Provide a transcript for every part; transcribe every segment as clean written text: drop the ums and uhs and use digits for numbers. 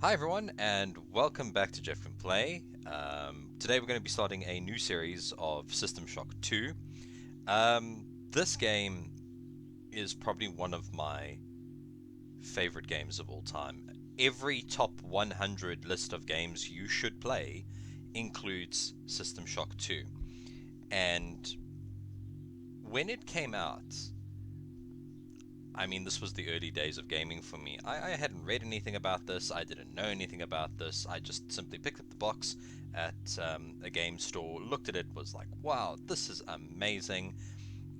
Hi everyone, and welcome back to Jeff Can Play. Today we're going to be starting a new series of System Shock 2. This game is probably one of my favorite games of all time. Every top 100 list of games you should play includes System Shock 2. And when it came out, I mean, this was the early days of gaming for me. I hadn't read anything about this. I didn't know anything about this. I just simply picked up the box at a game store, looked at it, was like, wow, this is amazing.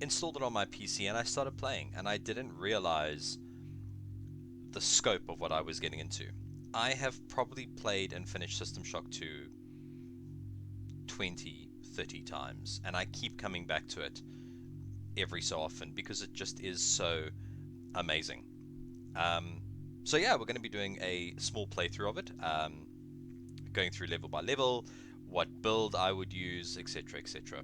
Installed it on my PC and I started playing. And I didn't realize the scope of what I was getting into. I have probably played and finished System Shock 2 20, 30 times. And I keep coming back to it every so often because it just is so amazing. So yeah, we're going to be doing a small playthrough of it, going through level by level, what build I would use, etc, etc,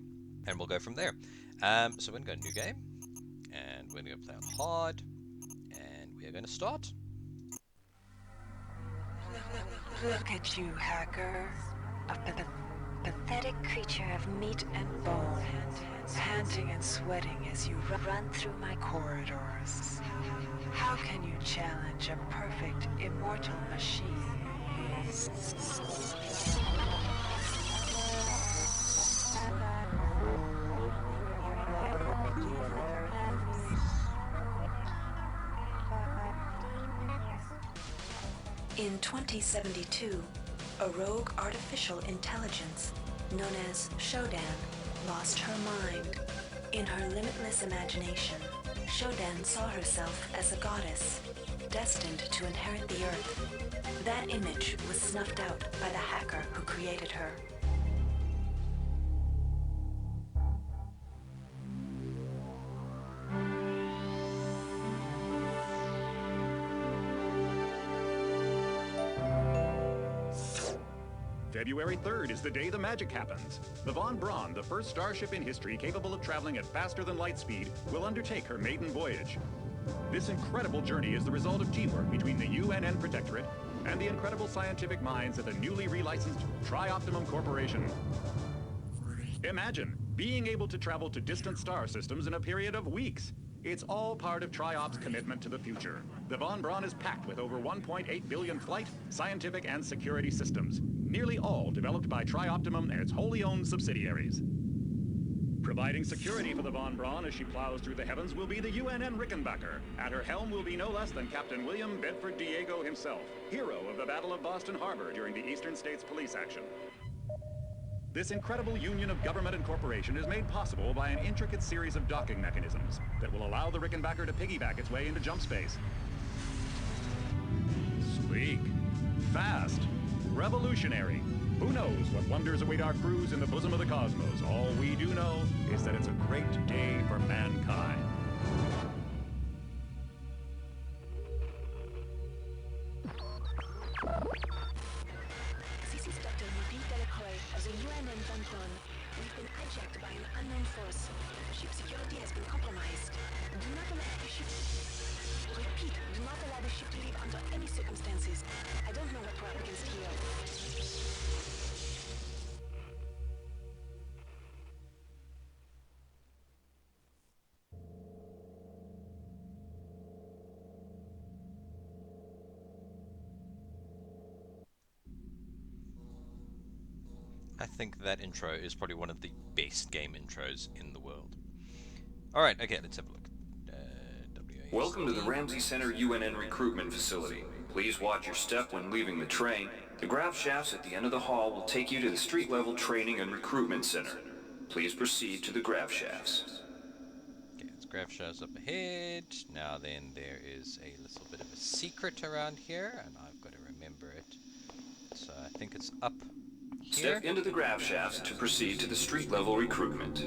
and we'll go from there. So we're going to go new game, and we're going to play on hard, and we are going to start. Look at you, hacker. A pathetic creature of meat and bone, panting and sweating as you run through my corridors. How can you challenge a perfect, immortal machine? In 2072, a rogue artificial intelligence known as Shodan lost her mind. In her limitless imagination, Shodan saw herself as a goddess, destined to inherit the earth. That image was snuffed out by the hacker who created her. February 3rd is the day the magic happens. The Von Braun, the first starship in history capable of traveling at faster than light speed, will undertake her maiden voyage. This incredible journey is the result of teamwork between the UNN Protectorate and the incredible scientific minds at the newly relicensed Tri-Optimum Corporation. Imagine being able to travel to distant star systems in a period of weeks. It's all part of Tri-Op's commitment to the future. The Von Braun is packed with over 1.8 billion flight, scientific, and security systems, nearly all developed by Tri-Optimum and its wholly owned subsidiaries. Providing security for the Von Braun as she plows through the heavens will be the UNN Rickenbacker. At her helm will be no less than Captain William Bedford Diego himself, hero of the Battle of Boston Harbor during the Eastern States Police action. This incredible union of government and corporation is made possible by an intricate series of docking mechanisms that will allow the Rickenbacker to piggyback its way into jump space. Sleek, fast, revolutionary. Who knows what wonders await our crews in the bosom of the cosmos? All we do know is that it's a great day for mankind. This is Dr. Ruby Delacroix of the UNN Von Braun. We've been hijacked by an unknown force. Ship security has been compromised. Do not allow the ship... Repeat, do not allow the ship to leave under any circumstances. I don't know what we're up against here. I think that intro is probably one of the best game intros in the world. Alright, okay, let's have a look. Welcome to the Ramsey Center UNN recruitment facility. Please watch your step when leaving the train. The grav shafts at the end of the hall will take you to the street-level training and recruitment center. Please proceed to the grav shafts. Okay, it's grav shafts up ahead. Now then, there is a little bit of a secret around here, and I've got to remember it. So I think it's up here. Step into the grav shafts to proceed to the street-level recruitment.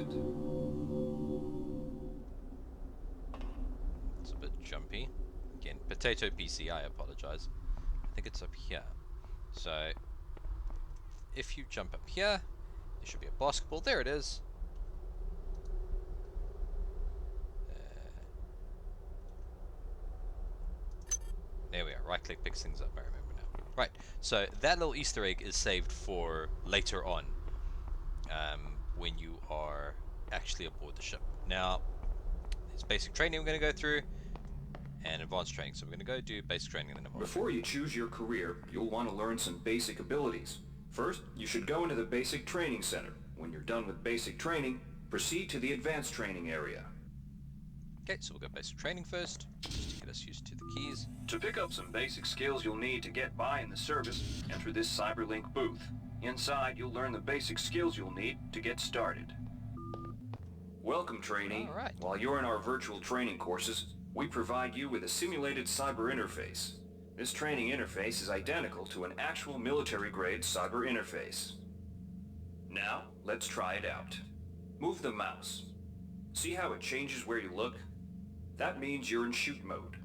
It's a bit jumpy. Again, potato PC, I apologize. I think it's up here. So, if you jump up here, there should be a basketball. There it is. There we are. Right click picks things up, I remember now. Right. So that little Easter egg is saved for later on, when you are actually aboard the ship. Now, it's basic training we're going to go through, and advanced training. So we're going to go do basic training and then advanced Before training. you choose your career, you'll want to learn some basic abilities. First, you should go into the basic training center. When you're done with basic training, proceed to the advanced training area. Okay, so we'll go basic training first, just to get us used to the keys. To pick up some basic skills you'll need to get by in the service, enter this Cyberlink booth. Inside, you'll learn the basic skills you'll need to get started. Welcome, trainee. All right. While you're in our virtual training courses, we provide you with a simulated cyber interface. This training interface is identical to an actual military-grade cyber interface. Now, let's try it out. Move the mouse. See how it changes where you look? That means you're in shoot mode.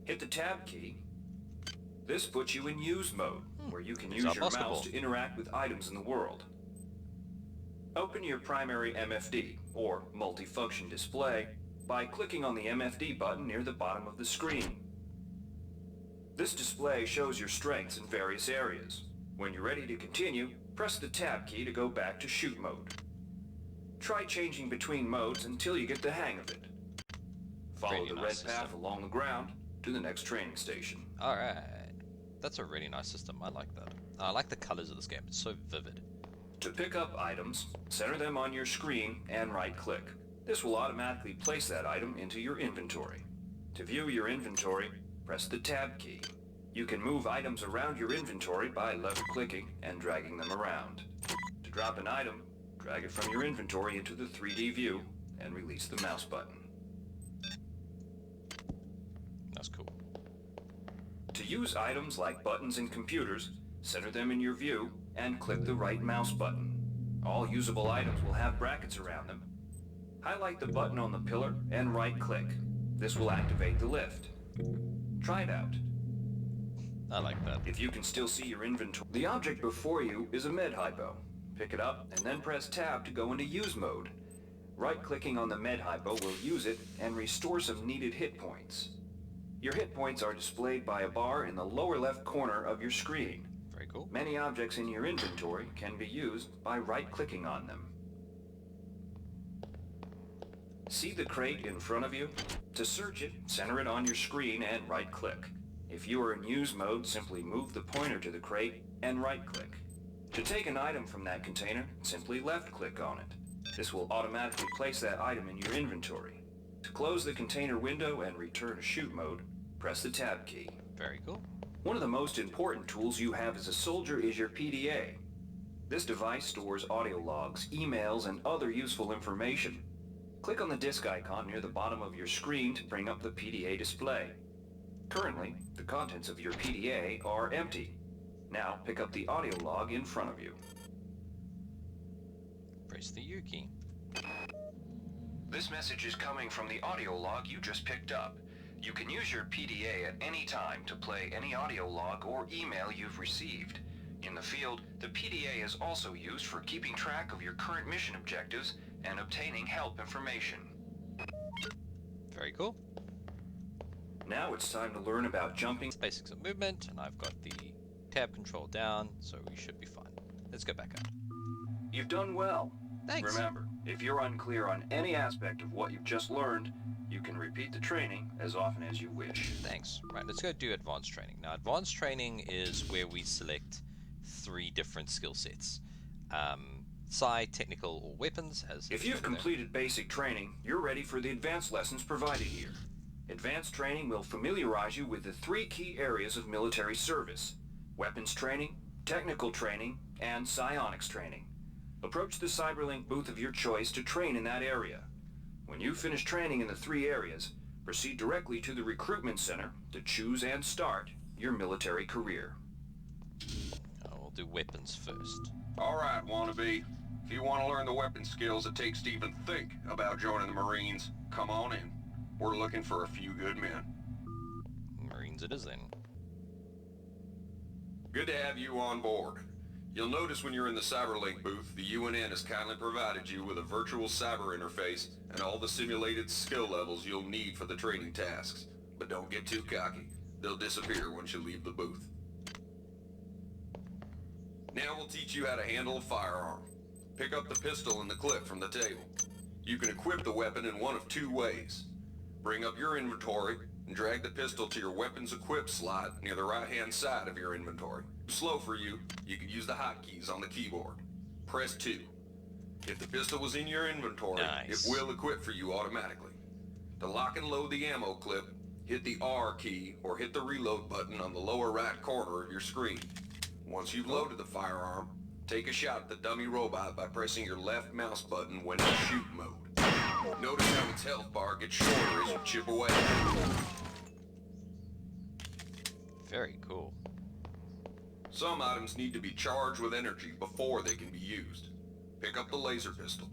Hit the tab key. This puts you in use mode, where you can Use use our your basketball. mouse to interact with items in the world. Open your primary MFD, or multifunction display, by clicking on the MFD button near the bottom of the screen. This display shows your strengths in various areas. When you're ready to continue, press the tab key to go back to shoot mode. Try changing between modes until you get the hang of it. Follow Really the nice red path system. along the ground to the next training station. Alright. That's a really nice system. I like that. I like the colors of this game. It's so vivid. To pick up items, center them on your screen and right-click. This will automatically place that item into your inventory. To view your inventory, press the tab key. You can move items around your inventory by left-clicking and dragging them around. To drop an item, drag it from your inventory into the 3D view and release the mouse button. That's cool. To use items like buttons in computers, center them in your view and click the right mouse button. All usable items will have brackets around them. Highlight the button on the pillar and right-click. This will activate the lift. Try it out. I like that. If you can still see your inventory, the object before you is a med hypo. Pick it up and then press tab to go into use mode. Right-clicking on the med hypo will use it and restore some needed hit points. Your hit points are displayed by a bar in the lower left corner of your screen. Very cool. Many objects in your inventory can be used by right-clicking on them. See the crate in front of you? To search it, center it on your screen and right-click. If you are in use mode, simply move the pointer to the crate and right-click. To take an item from that container, simply left-click on it. This will automatically place that item in your inventory. To close the container window and return to shoot mode, press the tab key. Very cool. One of the most important tools you have as a soldier is your PDA. This device stores audio logs, emails, and other useful information. Click on the disk icon near the bottom of your screen to bring up the PDA display. Currently, the contents of your PDA are empty. Now pick up the audio log in front of you. Press the U key. This message is coming from the audio log you just picked up. You can use your PDA at any time to play any audio log or email you've received. In the field, the PDA is also used for keeping track of your current mission objectives and obtaining help information. Very cool. Now it's time to learn about jumping. It's basics of movement, and I've got the tab control down, so we should be fine. Let's go back up. You've done well. Thanks. Remember, if you're unclear on any aspect of what you've just learned, you can repeat the training as often as you wish. Thanks. Right, let's go do advanced training. Now, advanced training is where we select 3 different skill sets. Psi, technical, or weapons. If you've completed basic training, you're ready for the advanced lessons provided here. Advanced training will familiarize you with the 3 key areas of military service: weapons training, technical training, and psionics training. Approach the Cyberlink booth of your choice to train in that area. When you finish training in the 3 areas, proceed directly to the recruitment center to choose and start your military career. We'll do weapons first. Alright, wannabe. If you want to learn the weapon skills it takes to even think about joining the Marines, come on in. We're looking for a few good men. Marines it is then. Good to have you on board. You'll notice when you're in the Cyberlink booth, the UNN has kindly provided you with a virtual cyber interface and all the simulated skill levels you'll need for the training tasks. But don't get too cocky. They'll disappear once you leave the booth. Now we'll teach you how to handle a firearm. Pick up the pistol and the clip from the table. You can equip the weapon in one of two ways. Bring up your inventory and drag the pistol to your weapons equip slot near the right-hand side of your inventory. Slow for you, you can use the hotkeys on the keyboard. Press 2. If the pistol was in your inventory, Nice. it will equip for you automatically. To lock and load the ammo clip, hit the R key or hit the reload button on the lower right corner of your screen. Once you've loaded the firearm, take a shot at the dummy robot by pressing your left mouse button when in shoot mode. Notice how its health bar gets shorter as you chip away. Very cool. Some items need to be charged with energy before they can be used. Pick up the laser pistol.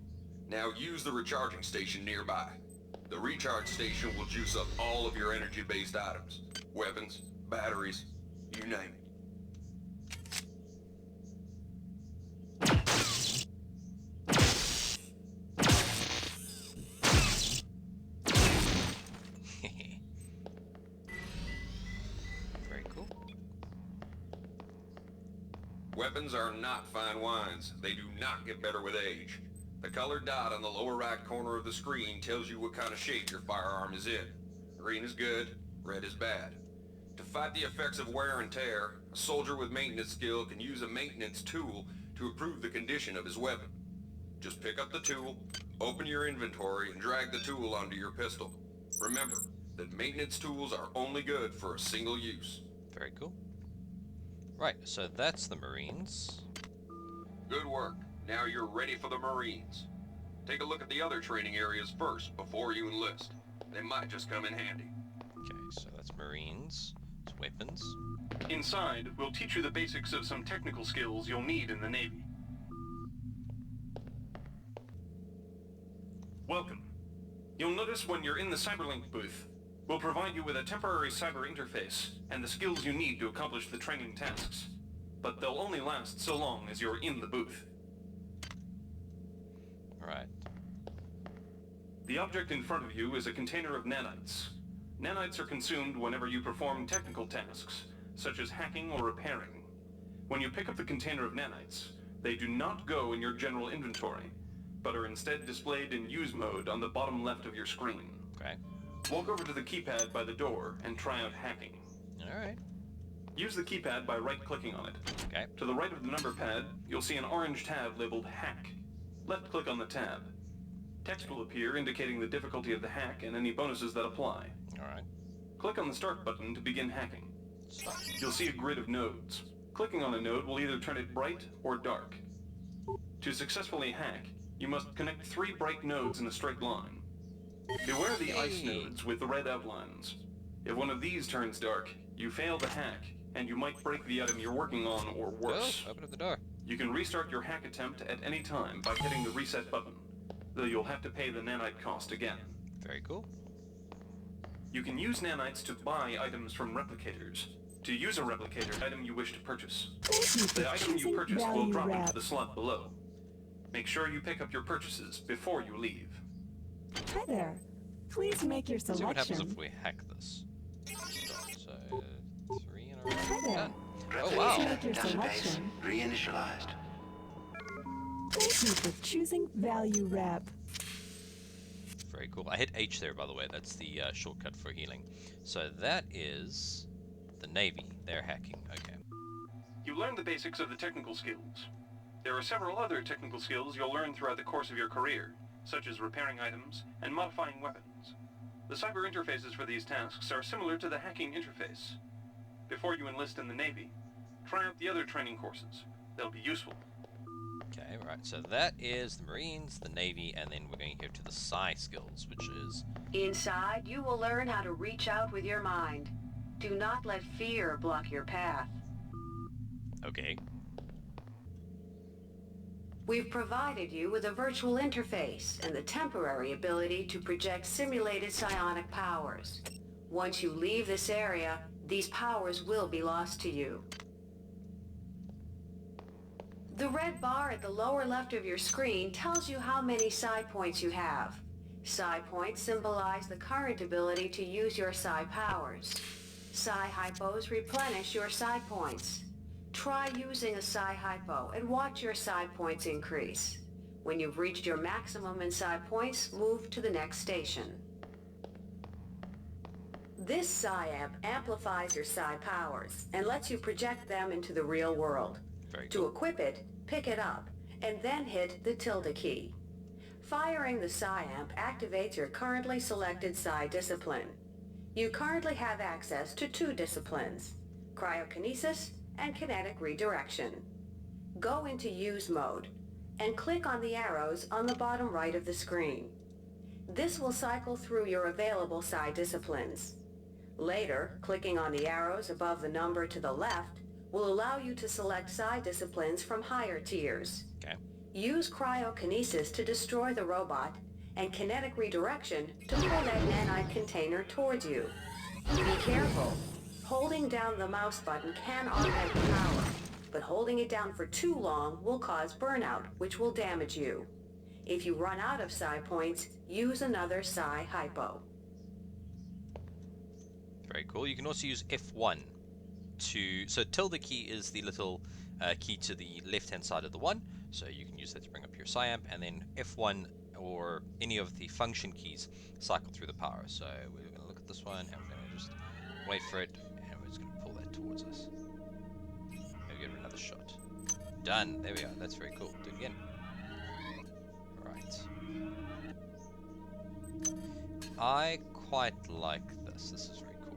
Now use the recharging station nearby. The recharge station will juice up all of your energy-based items. Weapons, batteries, you name it. Very cool. Weapons are not fine wines. They do not get better with age. The colored dot on the lower right corner of the screen tells you what kind of shape your firearm is in. Green is good, red is bad. To fight the effects of wear and tear, a soldier with maintenance skill can use a maintenance tool to improve the condition of his weapon. Just pick up the tool, open your inventory, and drag the tool onto your pistol. Remember that maintenance tools are only good for a single use. Very cool. Right, so that's the Marines. Good work. Now you're ready for the Marines. Take a look at the other training areas first before you enlist. They might just come in handy. Okay, so that's Marines. It's weapons. Inside, we'll teach you the basics of some technical skills you'll need in the Navy. Welcome. You'll notice when you're in the Cyberlink booth, we'll provide you with a temporary cyber interface and the skills you need to accomplish the training tasks. But they'll only last so long as you're in the booth. Right. The object in front of you is a container of nanites. Nanites are consumed whenever you perform technical tasks, such as hacking or repairing. When you pick up the container of nanites, they do not go in your general inventory, but are instead displayed in use mode on the bottom left of your screen. Okay. Walk over to the keypad by the door and try out hacking. Alright. Use the keypad by right-clicking on it. Okay. To the right of the number pad, you'll see an orange tab labeled Hack. Left-click on the tab. Text will appear indicating the difficulty of the hack and any bonuses that apply. Alright. Click on the Start button to begin hacking. You'll see a grid of nodes. Clicking on a node will either turn it bright or dark. To successfully hack, you must connect 3 bright nodes in a straight line. Beware the ice nodes with the red outlines. If one of these turns dark, you fail the hack, and you might break the item you're working on or worse. Oh, open up the door. You can restart your hack attempt at any time by hitting the reset button, though you'll have to pay the nanite cost again. Very cool. You can use nanites to buy items from replicators. To use a replicator item you wish to purchase. The item you purchase will drop into the slot below. Make sure you pick up your purchases before you leave. Hi there. Please make your Let's see what happens selection. if we hack this. So, 3 in a row. Hi there. Done. Oh, Please wow. make your selection. Reinitialized. Thank you for choosing Value Wrap. Very cool. I hit H there, by the way. That's the shortcut for healing. So that is the Navy. They're hacking. Okay. You learn the basics of the technical skills. There are several other technical skills you'll learn throughout the course of your career, such as repairing items and modifying weapons. The cyber interfaces for these tasks are similar to the hacking interface. Before you enlist in the Navy, try out the other training courses. They'll be useful. Okay, right. So that is the Marines, the Navy, and then we're going to go to the Psi skills, which is... Inside, you will learn how to reach out with your mind. Do not let fear block your path. Okay. We've provided you with a virtual interface and the temporary ability to project simulated psionic powers. Once you leave this area, these powers will be lost to you. The red bar at the lower left of your screen tells you how many psi points you have. Psi points symbolize the current ability to use your psi powers. Psi hypos replenish your psi points. Try using a psi hypo and watch your psi points increase. When you've reached your maximum in psi points, move to the next station. This psi amp amplifies your psi powers and lets you project them into the real world. Very To cool. equip it, pick it up, and then hit the tilde key. Firing the psi amp activates your currently selected psi discipline. You currently have access to 2 disciplines, cryokinesis and kinetic redirection. Go into use mode and click on the arrows on the bottom right of the screen. This will cycle through your available psi disciplines. Later, clicking on the arrows above the number to the left will allow you to select psi disciplines from higher tiers. Okay. Use cryokinesis to destroy the robot and kinetic redirection to pull that nanite container towards you. Be careful. Holding down the mouse button can augment the power, but holding it down for too long will cause burnout, which will damage you. If you run out of psi points, use another psi hypo. Very cool. You can also use F1 to... So tilde key is the little key to the left-hand side of the 1. So you can use that to bring up your psi amp, and then F1 or any of the function keys cycle through the power. So we're going to look at this one, and we're going to just wait for it, and we're just going to pull that towards us. Maybe give it another shot. Done. There we go. That's very cool. Do it again. Right. I quite like this. This is very cool.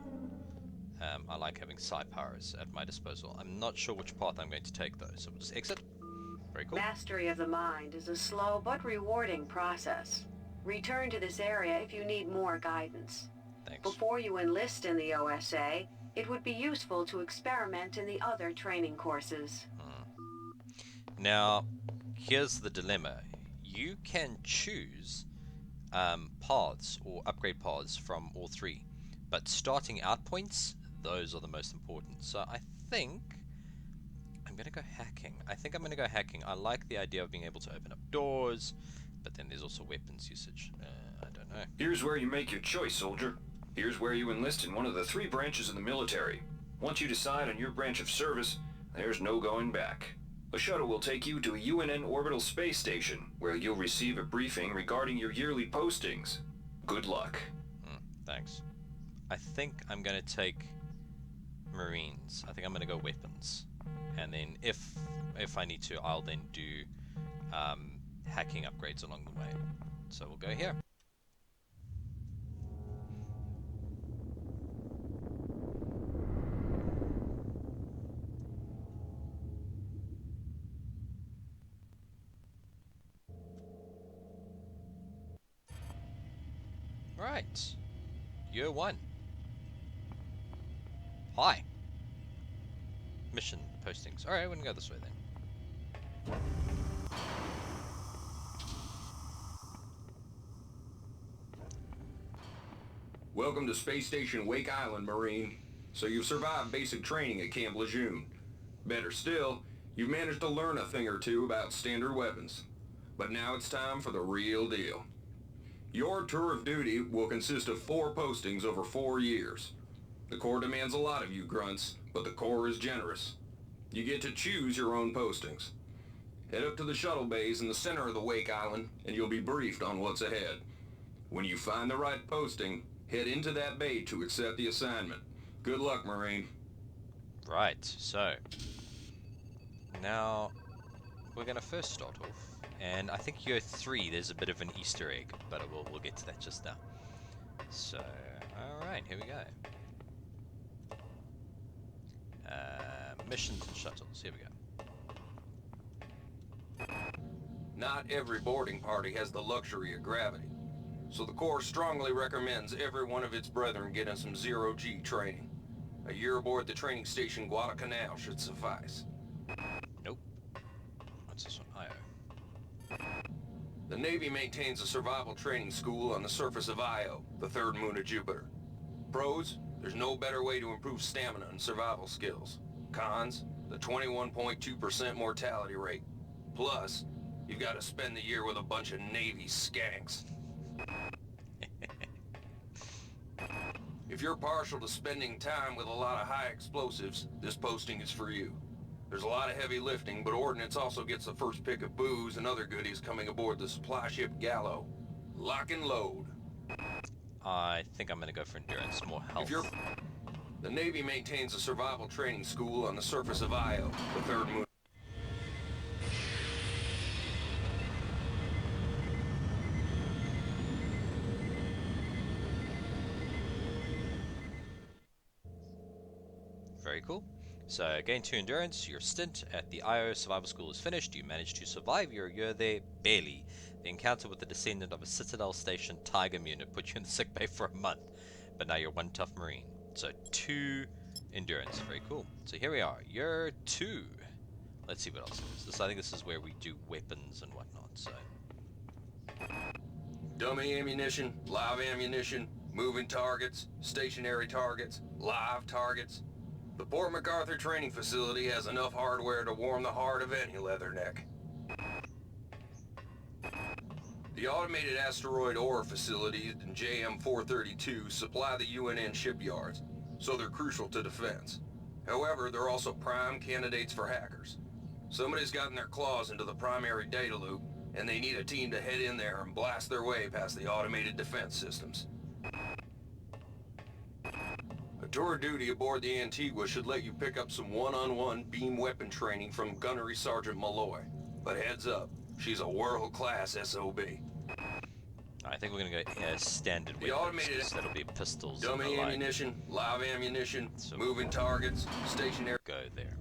I like having psi powers at my disposal. I'm not sure which path I'm going to take, though, so we'll just exit. Very cool. Mastery of the mind is a slow but rewarding process. Return to this area if you need more guidance. Thanks. Before you enlist in the OSA, it would be useful to experiment in the other training courses. Now, here's the dilemma. You can choose paths or upgrade paths from all 3, but starting out points, those are the most important. So I think I'm going to go hacking. I like the idea of being able to open up doors, but then there's also weapons usage. I don't know. Here's where you make your choice, soldier. Here's where you enlist in one of the 3 branches of the military. Once you decide on your branch of service, there's no going back. A shuttle will take you to a UNN orbital space station, where you'll receive a briefing regarding your yearly postings. Good luck. Thanks. I think I'm going to take Marines. I think I'm going to go weapons. And then if I need to, I'll then do hacking upgrades along the way. So we'll go here. Right. Year 1. Hi. Mission postings. Alright, we're gonna go this way then. Welcome to Space Station Wake Island, Marine. So you've survived basic training at Camp Lejeune. Better still, you've managed to learn a thing or two about standard weapons. But now it's time for the real deal. Your tour of duty will consist of 4 postings over 4 years. The Corps demands a lot of you grunts, but the Corps is generous. You get to choose your own postings. Head up to the shuttle bays in the center of the Wake Island, and you'll be briefed on what's ahead. When you find the right posting, head into that bay to accept the assignment. Good luck, Marine. Right, so now we're gonna first start off, and I think year 3 there's a bit of an Easter egg, but we'll get to that just now. So, alright, here we go. Missions and shuttles, here we go. Not every boarding party has the luxury of gravity, so the Corps strongly recommends every one of its brethren getting some zero-G training. A year aboard the training station Guadalcanal should suffice. Nope. What's this one? IO. The Navy maintains a survival training school on the surface of Io, the 3rd moon of Jupiter. Pros, there's no better way to improve stamina and survival skills. Cons, the 21.2% mortality rate. Plus, you've got to spend the year with a bunch of Navy skanks. If you're partial to spending time with a lot of high explosives, this posting is for you. There's a lot of heavy lifting, but Ordnance also gets the first pick of booze and other goodies coming aboard the supply ship Gallo. Lock and load. I think I'm going to go for endurance, more health. The Navy maintains a survival training school on the surface of Io, the third moon. Very cool. So, gain 2 endurance, your stint at the IO Survival School is finished, you managed to survive your year there, barely. The encounter with the descendant of a Citadel Station Tiger unit put you in the sickbay for a month, but now you're one tough Marine. So, 2 endurance, very cool. So here we are, year 2. Let's see what else there is. I think this is where we do weapons and whatnot, so... Dummy ammunition, live ammunition, moving targets, stationary targets, live targets. The Port MacArthur training facility has enough hardware to warm the heart of any leatherneck. The automated asteroid ore facilities in JM-432 supply the UNN shipyards, so they're crucial to defense. However, they're also prime candidates for hackers. Somebody's gotten their claws into the primary data loop, and they need a team to head in there and blast their way past the automated defense systems. A tour of duty aboard the Antigua should let you pick up some one-on-one beam weapon training from Gunnery Sergeant Malloy. But heads up, she's a world-class SOB. I think we're going to go standard The weapons, automated that'll be pistols dummy and the like. ammunition, live ammunition, So moving targets, stationary... Go there.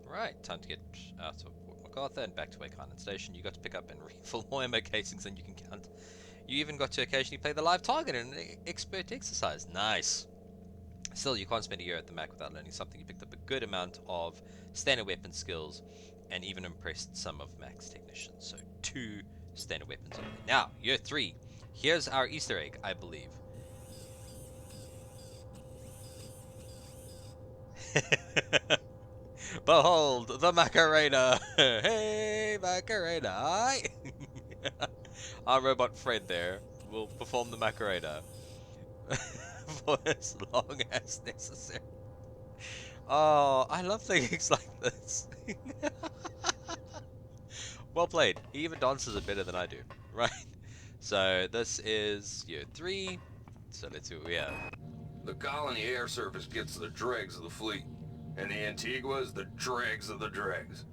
Right, time to get out of Port MacArthur and back to Wake Island Station. You got to pick up and refill more ammo casings than you can count. You even got to occasionally play the live target in an expert exercise. Nice. Still, you can't spend a year at the Mac without learning something. You picked up a good amount of standard weapon skills and even impressed some of Mac's technicians. So 2 standard weapons only. Now, year 3. Here's our Easter egg, I believe. Behold the Macarena! Hey, Macarena! Our robot friend there will perform the Macarena for as long as necessary. Oh, I love things like this. Well played. He even dances it better than I do, right? So this is year 3. So let's see what we have. The colony air surface gets the dregs of the fleet, and the Antigua is the dregs of the dregs.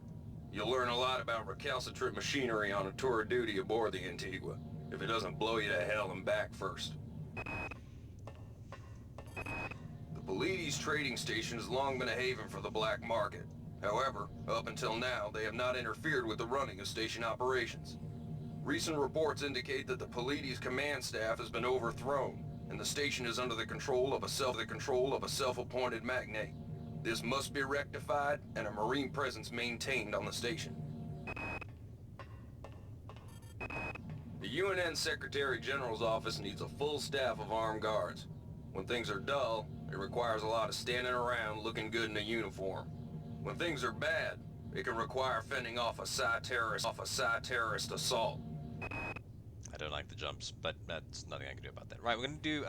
You'll learn a lot about recalcitrant machinery on a tour of duty aboard the Antigua, if it doesn't blow you to hell and back first. The Pleiades trading station has long been a haven for the black market. However, up until now, they have not interfered with the running of station operations. Recent reports indicate that the Pleiades command staff has been overthrown, and the station is under the control of a self-appointed magnate. This must be rectified, and a Marine presence maintained on the station. The UNN Secretary General's office needs a full staff of armed guards. When things are dull, it requires a lot of standing around looking good in a uniform. When things are bad, it can require fending off a Psi-terrorist assault. I don't like the jumps, but that's nothing I can do about that. Right, we're going to do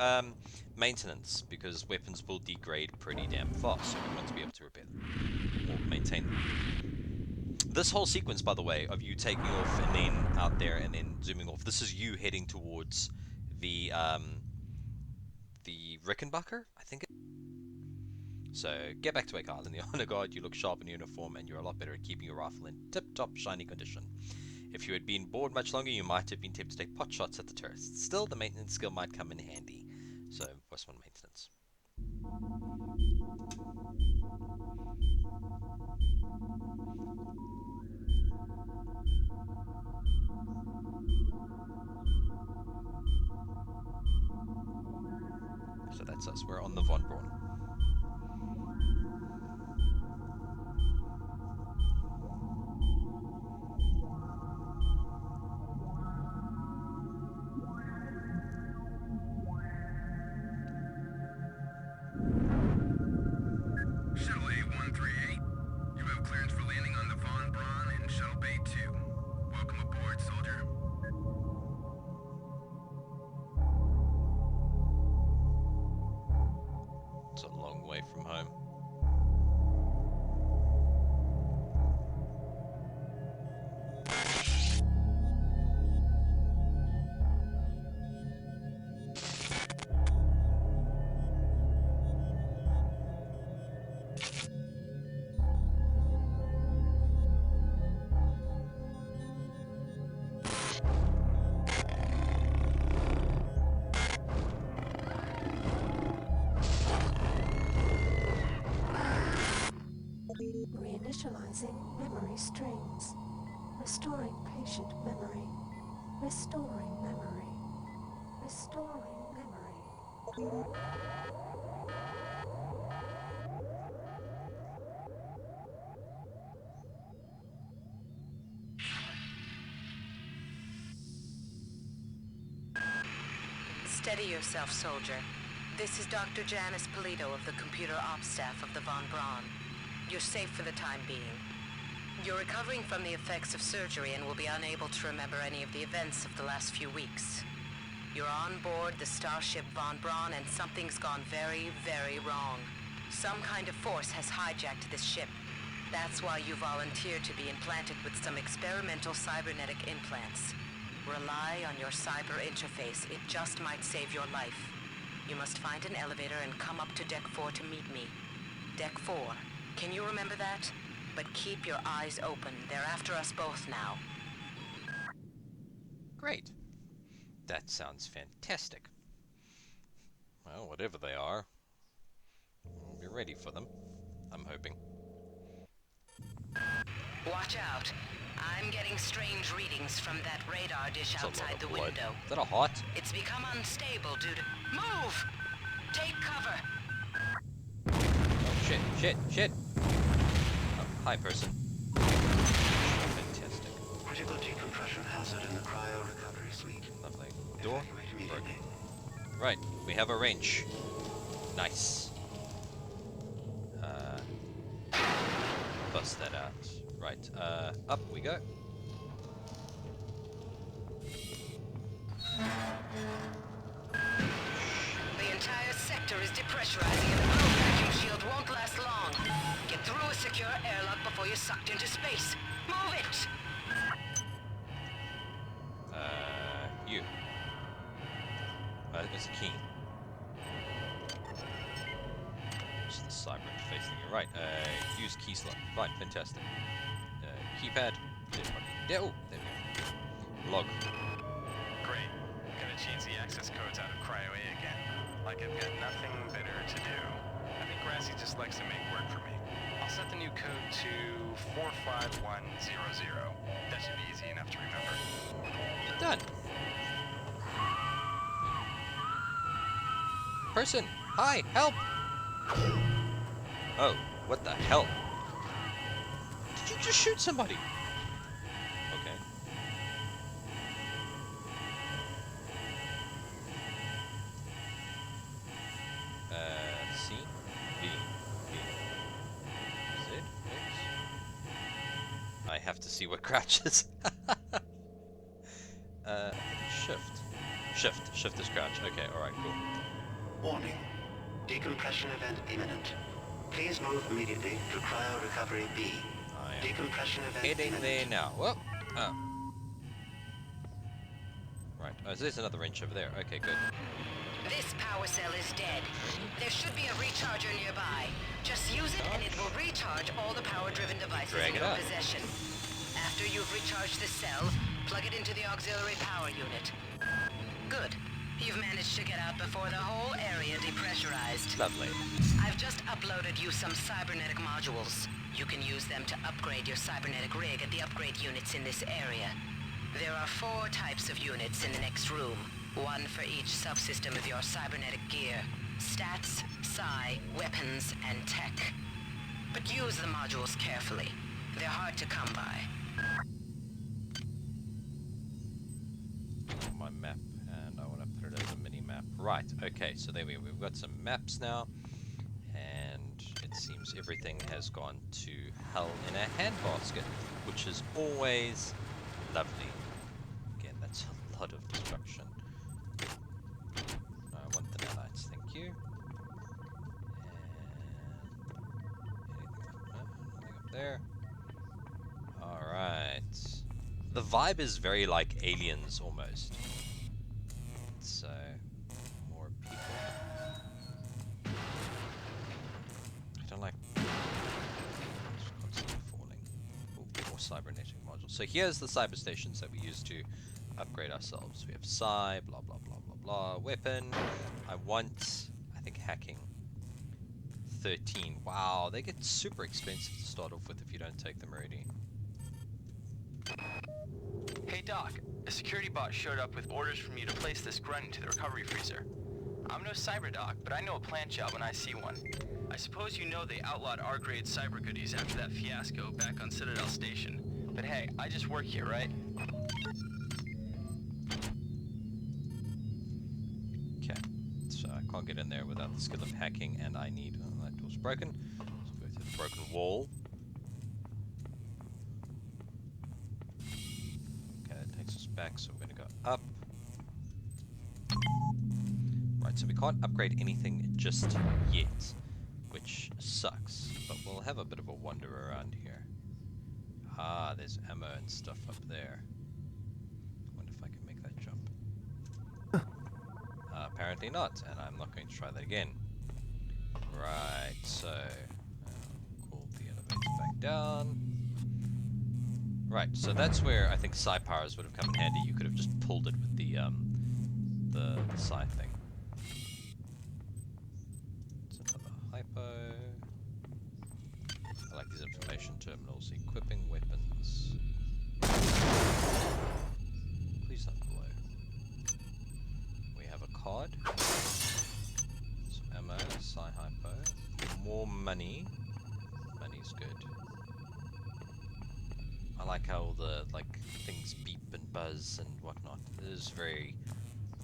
maintenance, because weapons will degrade pretty damn fast, so we want to be able to repair them, or maintain them. This whole sequence, by the way, of you taking off and then out there and then zooming off, this is you heading towards the Rickenbacker, I think. So, get back to Wake Island. The Honor Guard, you look sharp in uniform, and you're a lot better at keeping your rifle in tip-top shiny condition. If you had been bored much longer, you might have been tempted to take pot shots at the terrorists. Still, the maintenance skill might come in handy. So, what's one maintenance? So that's us. We're on the Von Braun. Shuttle A-138, you have clearance for landing on the Von Braun in Shuttle Bay 2. Welcome aboard, soldier. a long way from home. Reinitializing memory strings. Restoring patient memory. Restoring memory. Restoring memory. Steady yourself, soldier. This is Dr. Janice Polito of the computer ops staff of the Von Braun. You're safe for the time being. You're recovering from the effects of surgery and will be unable to remember any of the events of the last few weeks. You're on board the starship Von Braun and something's gone very, very wrong. Some kind of force has hijacked this ship. That's why you volunteered to be implanted with some experimental cybernetic implants. Rely on your cyber interface. It just might save your life. You must find an elevator and come up to Deck 4 to meet me. Deck 4. Can you remember that? But keep your eyes open. They're after us both now. Great. That sounds fantastic. Well, whatever they are, we'll be ready for them. I'm hoping. Watch out. I'm getting strange readings from that radar dish outside the window. Is that a heart? It's become unstable due to... Move! Take cover! Oh, shit. Oh, hi, person. Fantastic. Critical decompression hazard in the cryo recovery suite. Lovely. Door? Evacuate immediately. Right, we have a wrench. Nice. Bust that out. Right, up we go. The entire sector is depressurizing and the glow vacuum shield won't last long. Get through a secure airlock before you're sucked into space. Move it! You. There's a key. It's the cyber interface thing. Right, use key slot. Fine, fantastic. Keypad. There, oh, there we go. Log. Great. Gonna change the access codes out of Cryo A again. Like I've got nothing better to do. I think Grassy just likes to make work for me. I'll set the new code to 45100. That should be easy enough to remember. Done. Person! Hi! Help! Oh, what the hell? Did you just shoot somebody? Okay. C, B, B, Z, X. I have to see what crouches. Shift is crouch. Okay, alright, cool. Warning. Decompression event imminent. Please move immediately to cryo recovery B. Decompression event Heading imminent. there now. Whoop! Oh. Right. Oh, so there's another wrench over there. Okay, good. This power cell is dead. There should be a recharger nearby. Just use it and it will recharge all the power-driven devices in your possession. After you've recharged the cell, plug it into the auxiliary power unit. Good. You've managed to get out before the whole area depressurized. Lovely. I've just uploaded you some cybernetic modules. You can use them to upgrade your cybernetic rig at the upgrade units in this area. There are 4 types of units in the next room. 1 for each subsystem of your cybernetic gear. Stats, psi, weapons, and tech. But use the modules carefully. They're hard to come by. My map, and I want to put it as a mini-map. Right, okay, so there we go. We've got some maps now, and it seems everything has gone to hell in a handbasket, which is always lovely. Again, that's a lot of destruction. I want the nanites, thank you. there. Alright. The vibe is very like Aliens almost. So, more people. I don't like... It's constantly falling. Ooh, more cybernetic modules. So here's the cyber stations that we use to upgrade ourselves. We have Psi, blah blah blah blah blah. Weapon. I want, I think, hacking. 13. Wow, they get super expensive to start off with if you don't take them already. Hey Doc, a security bot showed up with orders from you to place this grunt into the recovery freezer. I'm no cyber doc, but I know a plant job when I see one. I suppose you know they outlawed R-grade cyber goodies after that fiasco back on Citadel Station. But hey, I just work here, right? Okay, so I can't get in there without the skill of hacking, and I need... Oh, that door's broken. So go through the broken wall. Okay, that takes us back, so we're going to go up. Right, so we can't upgrade anything just yet, which sucks, but we'll have a bit of a wander around here. Ah, there's ammo and stuff up there. I wonder if I can make that jump. Apparently not, and I'm not going to try that again. Right, so call the elevator back down. Right, so that's where I think psi powers would have come in handy. You could have just pulled it with the psi thing. It's another hypo. I like these information terminals. Equipping weapons. Please don't blow. We have a card. Some ammo, psi hypo. More money. Money's good. I like how all the things beep and buzz and whatnot. It is very,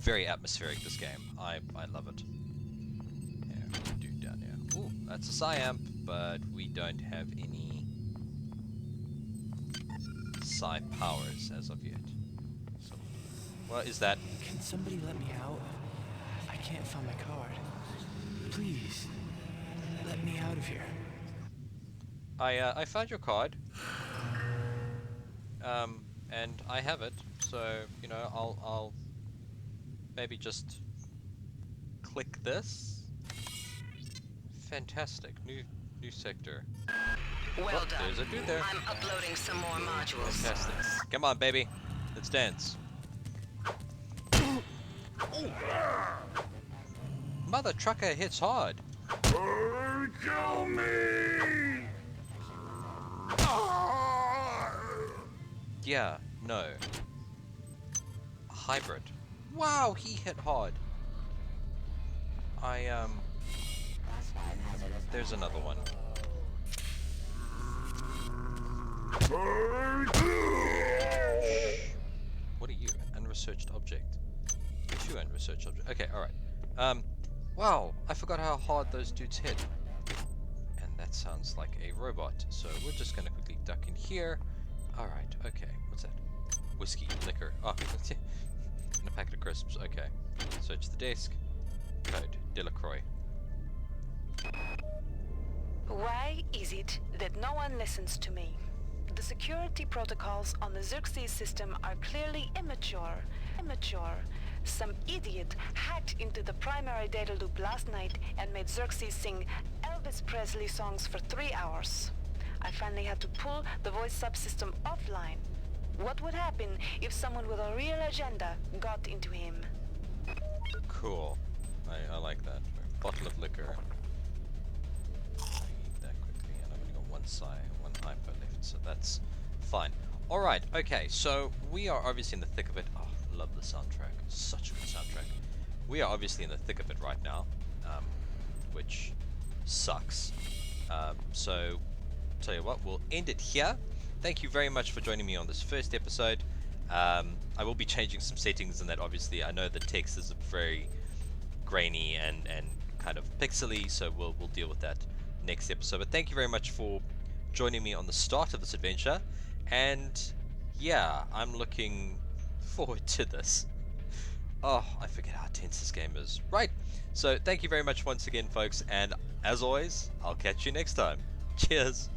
very atmospheric, this game. I love it. Yeah, what do we do down here? Ooh, that's a psi amp, but we don't have any psi powers as of yet. So, what is that? Can somebody let me out? I can't find my card. Please, let me out of here. I found your card. And I have it, so, you know, I'll maybe just click this. Fantastic. New sector. Well oh, done. There's a dude there. I'm uploading some more modules. Fantastic. Come on, baby. Let's dance. Mother trucker hits hard. Kill me! Yeah, no. A hybrid. Wow, he hit hard. There's another one. What are you? An unresearched object. Two unresearched objects. Okay, alright. Wow, I forgot how hard those dudes hit. And that sounds like a robot. So we're just gonna quickly duck in here. Alright, okay. What's that? Whiskey, liquor. Oh, and a packet of crisps. Okay. Search the desk. Code. Delacroix. Why is it that no one listens to me? The security protocols on the Xerxes system are clearly immature. Some idiot hacked into the primary data loop last night and made Xerxes sing Elvis Presley songs for 3 hours. I finally had to pull the voice subsystem offline. What would happen if someone with a real agenda got into him? Cool. I like that. A bottle of liquor. I eat that quickly, and I've only got one hyper left, so that's fine. Alright, okay, so we are obviously in the thick of it. Oh, love the soundtrack. Such a good soundtrack. We are obviously in the thick of it right now, which sucks. So, tell you what, we'll end it here. Thank you very much for joining me on this first episode. I will be changing some settings in that, obviously. I know the text is very grainy and kind of pixely, so we'll deal with that next episode. But thank you very much for joining me on the start of this adventure, and yeah, I'm looking forward to this. Oh, I forget how tense this game is. Right, so thank you very much once again, folks, and as always, I'll catch you next time. Cheers!